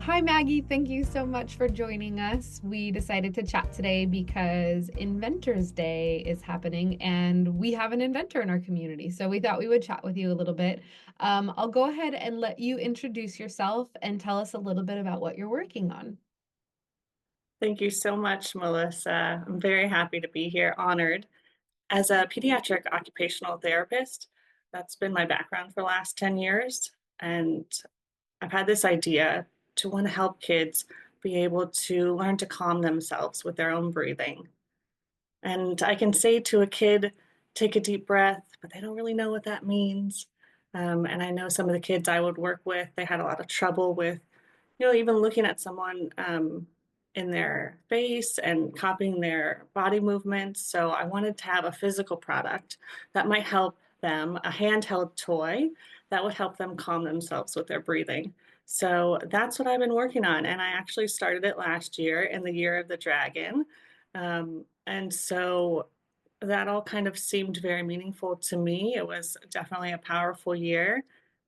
Hi, Maggie. Thank you so much for joining us. We decided to chat today because Inventors Day is happening and we have an inventor in our community. So we thought we would chat with you a little bit. I'll go ahead and let you introduce yourself and tell us a little bit about what you're working on. Thank you so much, Melissa. I'm very happy to be here, honored. As a pediatric occupational therapist, that's been my background for the last 10 years. And I've had this idea to want to help kids be able to learn to calm themselves with their own breathing. And I can say to a kid, take a deep breath, but they don't really know what that means. And I know some of the kids I would work with, they had a lot of trouble with even looking at someone in their face and copying their body movements. So I wanted to have a physical product that might help them, a handheld toy that would help them calm themselves with their breathing. So that's what I've been working on. And I actually started it last year in the year of the dragon. And so that all kind of seemed very meaningful to me. It was definitely a powerful year.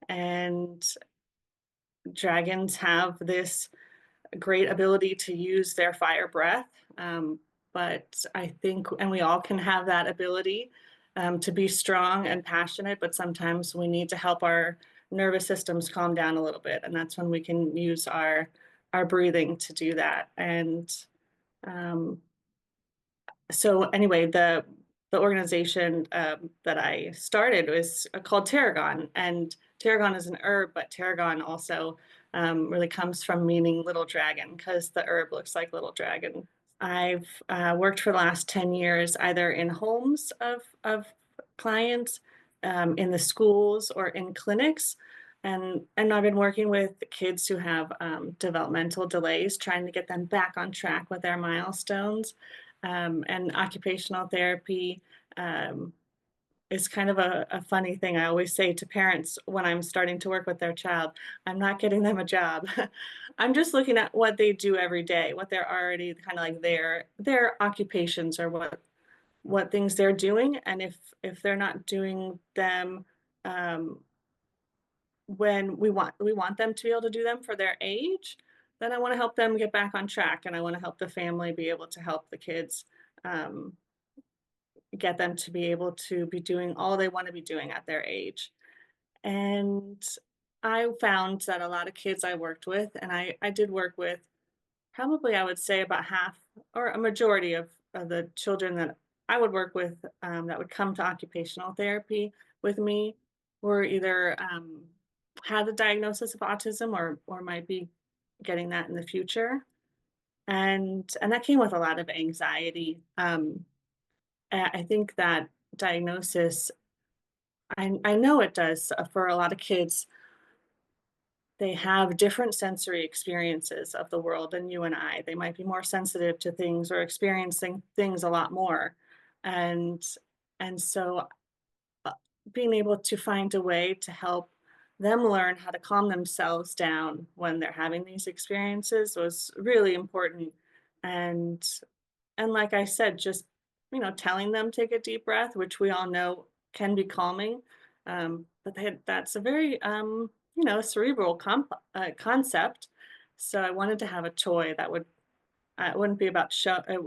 And dragons have this great ability to use their fire breath. But I think, and we all can have that ability to be strong and passionate, but sometimes we need to help our nervous systems calm down a little bit. And that's when we can use our breathing to do that. And um, so anyway, the organization that I started was called Tarragon, and tarragon is an herb, but tarragon also really comes from meaning little dragon because the herb looks like little dragon. I've worked for the last 10 years either in homes of clients, in the schools, or in clinics. And I've been working with kids who have developmental delays, trying to get them back on track with their milestones. And occupational therapy um, is kind of a funny thing. I always say to parents when I'm starting to work with their child, I'm not getting them a job. I'm just looking at what they do every day, what they're already kind of like their occupations, or what things they're doing. And if they're not doing them um, when we want them to be able to do them for their age, then I want to help them get back on track, and I want to help the family be able to help the kids um, get them to be able to be doing all they want to be doing at their age. And I found that a lot of kids I worked with, and I did work with probably, I would say, about half or a majority of the children that I would work with that would come to occupational therapy with me, were either had a diagnosis of autism, or might be getting that in the future. And that came with a lot of anxiety. I think that diagnosis, I know it does for a lot of kids. They have different sensory experiences of the world than you and I. They might be more sensitive to things or experiencing things a lot more. And and so uh, being able to find a way to help them learn how to calm themselves down when they're having these experiences was really important. And and like I said, just telling them take a deep breath, which we all know can be calming. But that's a very cerebral concept. So I wanted to have a toy that would it wouldn't be about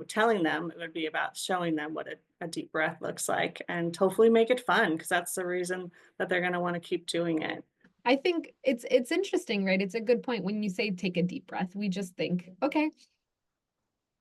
telling them; it would be about showing them what a deep breath looks like, and hopefully make it fun, because that's the reason that they're going to want to keep doing it. I think it's interesting, right? It's a good point when you say take a deep breath. We just think, okay,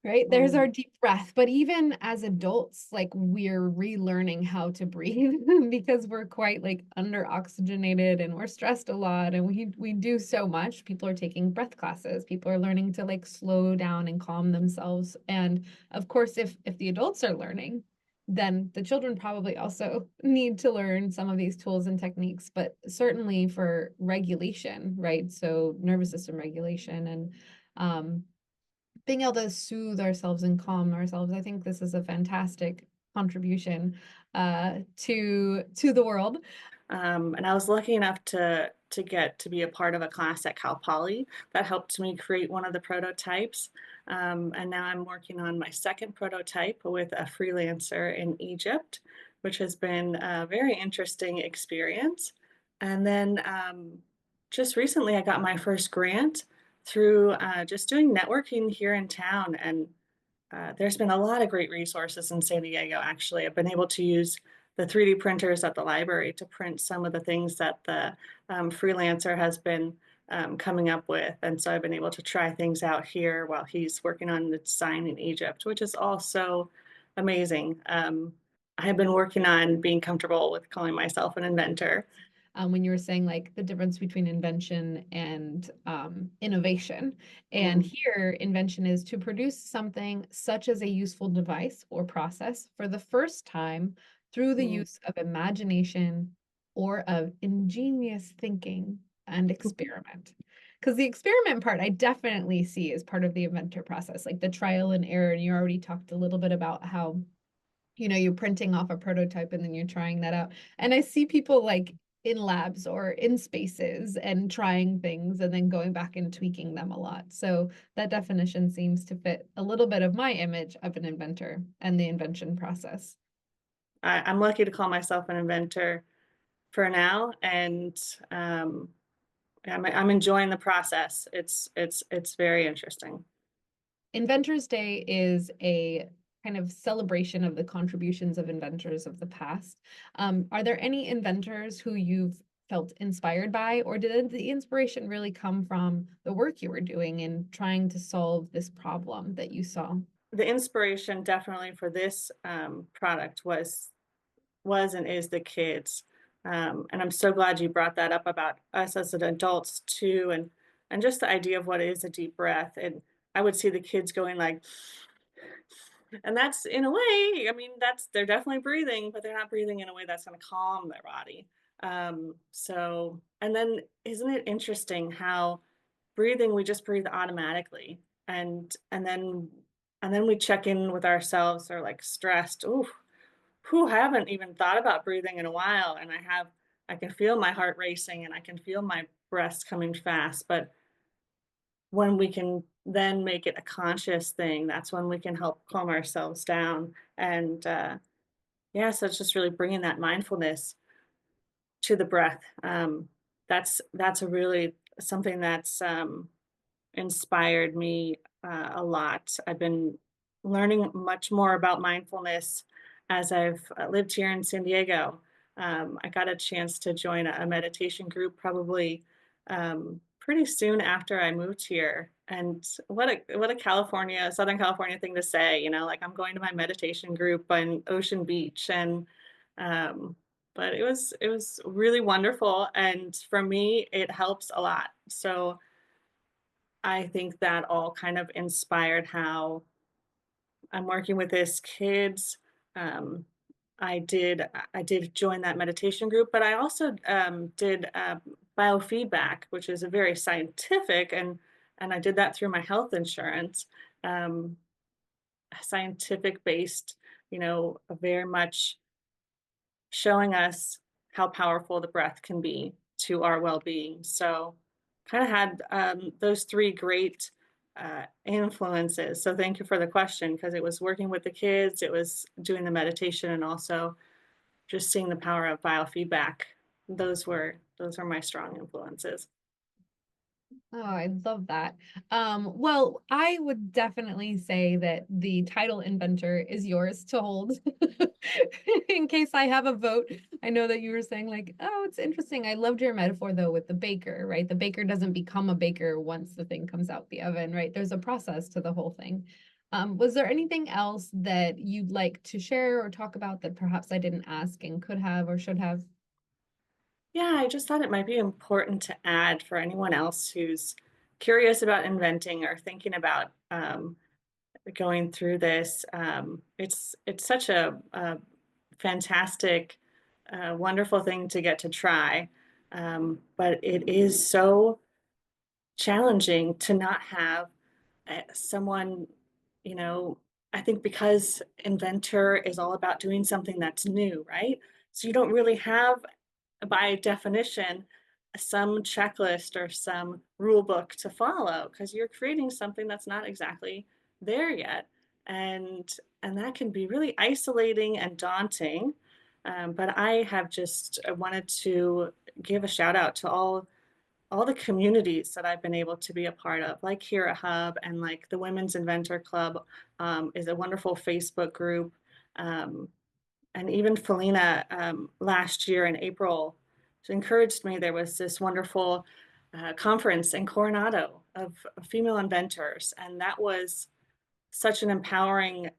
right? There's our Mm. deep breath. But even as adults, like we're relearning how to breathe because we're quite like under oxygenated and we're stressed a lot and we do so much. People are taking breath classes. People are learning to like slow down and calm themselves. And of course, if the adults are learning, then the children probably also need to learn some of these tools and techniques, but certainly for regulation, right? So nervous system regulation and um being able to soothe ourselves and calm ourselves. I think this is a fantastic contribution to the world. And I was lucky enough to get to be a part of a class at Cal Poly that helped me create one of the prototypes. And now I'm working on my second prototype with a freelancer in Egypt, which has been a very interesting experience. And then just recently, I got my first grant through just doing networking here in town. And there's been a lot of great resources in San Diego, actually. I've been able to use the 3D printers at the library to print some of the things that the freelancer has been coming up with. And so I've been able to try things out here while he's working on the design in Egypt, which is also amazing. I have been working on being comfortable with calling myself an inventor. When you were saying like the difference between invention and innovation. And Mm, here, invention is to produce something such as a useful device or process for the first time through the mm. use of imagination or of ingenious thinking and experiment. Because the experiment part, I definitely see as part of the inventor process, like the trial and error. And you already talked a little bit about how you're printing off a prototype and then you're trying that out. And I see people like in labs or in spaces and trying things and then going back and tweaking them a lot. So that definition seems to fit a little bit of my image of an inventor and the invention process. I'm lucky to call myself an inventor for now, and um, I'm enjoying the process. It's very interesting. Inventors Day is a kind of celebration of the contributions of inventors of the past. Are there any inventors who you've felt inspired by, or did the inspiration really come from the work you were doing in trying to solve this problem that you saw? The inspiration definitely for this product was and is the kids, and I'm so glad you brought that up about us as an adults too, and just the idea of what is a deep breath. And I would see the kids going like, and that's in a way, I mean, that's they're definitely breathing, but they're not breathing in a way that's going to calm their body. So, and then isn't it interesting how breathing, we just breathe automatically, and then we check in with ourselves or like stressed. Ooh, who haven't even thought about breathing in a while, and I can feel my heart racing and I can feel my breaths coming fast. But when we can then make it a conscious thing, that's when we can help calm ourselves down. And yeah, so it's just really bringing that mindfulness to the breath. That's a really something that's inspired me a lot. I've been learning much more about mindfulness as I've lived here in San Diego. I got a chance to join a meditation group probably pretty soon after I moved here. And what a Southern California thing to say, like I'm going to my meditation group on Ocean Beach, and but it was really wonderful, and for me it helps a lot. So I think that all kind of inspired how I'm working with this kids. Um, I did join that meditation group, but I also did biofeedback, which is a very scientific, and I did that through my health insurance, um, scientific based, very much showing us how powerful the breath can be to our well-being. So, kind of had those three great influences. So, thank you for the question, because it was working with the kids, it was doing the meditation, and also just seeing the power of biofeedback. Those were my strong influences. Oh, I love that. Well, I would definitely say that the title inventor is yours to hold. In case I have a vote. I know that you were saying like, oh, it's interesting. I loved your metaphor though with the baker, right? The baker doesn't become a baker once the thing comes out the oven, right? There's a process to the whole thing. Was there anything else that you'd like to share or talk about that perhaps I didn't ask and could have or should have? Yeah, I just thought it might be important to add for anyone else who's curious about inventing or thinking about going through this. It's such a fantastic, wonderful thing to get to try, but it is so challenging to not have someone, you know. I think because inventor is all about doing something that's new, right? So you don't really have, by definition, some checklist or some rule book to follow, because you're creating something that's not exactly there yet. And that can be really isolating and daunting. But I have just wanted to give a shout out to all the communities that I've been able to be a part of, like Hera Hub and like the Women's Inventor Club is a wonderful Facebook group. Um, and even Felina last year in April, she encouraged me. There was this wonderful conference in Coronado of female inventors, and that was such an empowering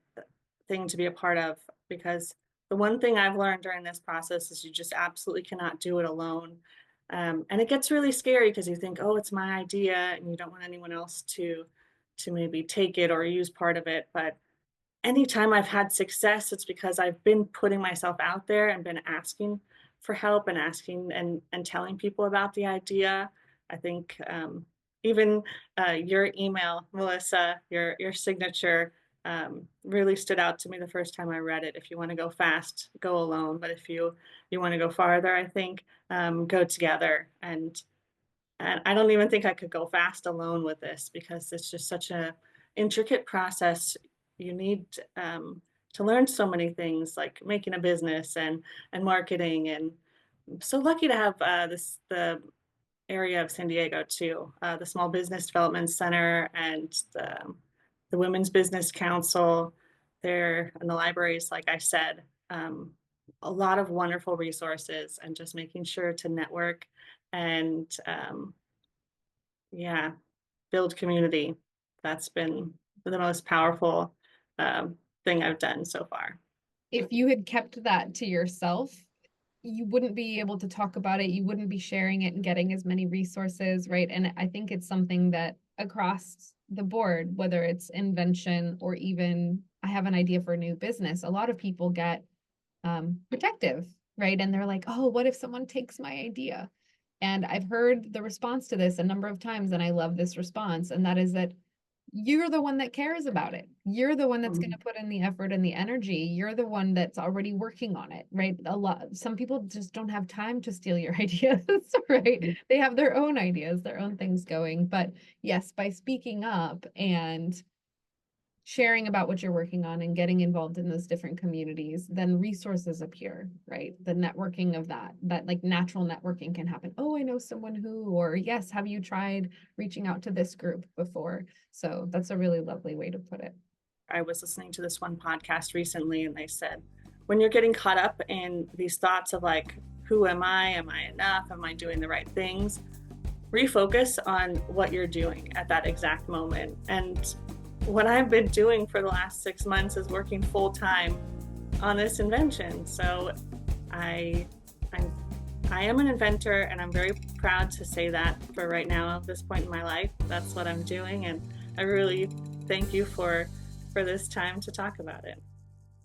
thing to be a part of, because the one thing I've learned during this process is you just absolutely cannot do it alone. And it gets really scary because you think, oh, it's my idea, and you don't want anyone else to maybe take it or use part of it. But anytime I've had success, it's because I've been putting myself out there and been asking for help and asking and telling people about the idea. I think even your email, Melissa, your signature really stood out to me the first time I read it. If you want to go fast, go alone. But if you want to go farther, I think go together. And I don't even think I could go fast alone with this because it's just such a intricate process. You need to learn so many things like making a business and marketing. And I'm so lucky to have the area of San Diego too, the Small Business Development Center and the Women's Business Council there, and the libraries, like I said. A lot of wonderful resources, and just making sure to network and yeah, build community. That's been the most powerful thing I've done so far. If you had kept that to yourself, you wouldn't be able to talk about it. You wouldn't be sharing it and getting as many resources, right? And I think it's something that across the board, whether it's invention or even I have an idea for a new business, a lot of people get protective, right? And they're like, oh, what if someone takes my idea? And I've heard the response to this a number of times, and I love this response. And that is that you're the one that cares about it. You're the one that's going to put in the effort and the energy. You're the one that's already working on it, right? Some people just don't have time to steal your ideas, right? They have their own ideas, their own things going. But yes, by speaking up and sharing about what you're working on and getting involved in those different communities, then resources appear, right? The networking of that like natural networking can happen. Oh, I know someone who, or yes, have you tried reaching out to this group before? So that's a really lovely way to put it. I was listening to this one podcast recently, and they said, when you're getting caught up in these thoughts of like, who am I? Am I enough? Am I doing the right things? Refocus on what you're doing at that exact moment. And what I've been doing for the last 6 months is working full time on this invention. So I am an inventor, and I'm very proud to say that for right now at this point in my life. That's what I'm doing, and I really thank you for this time to talk about it.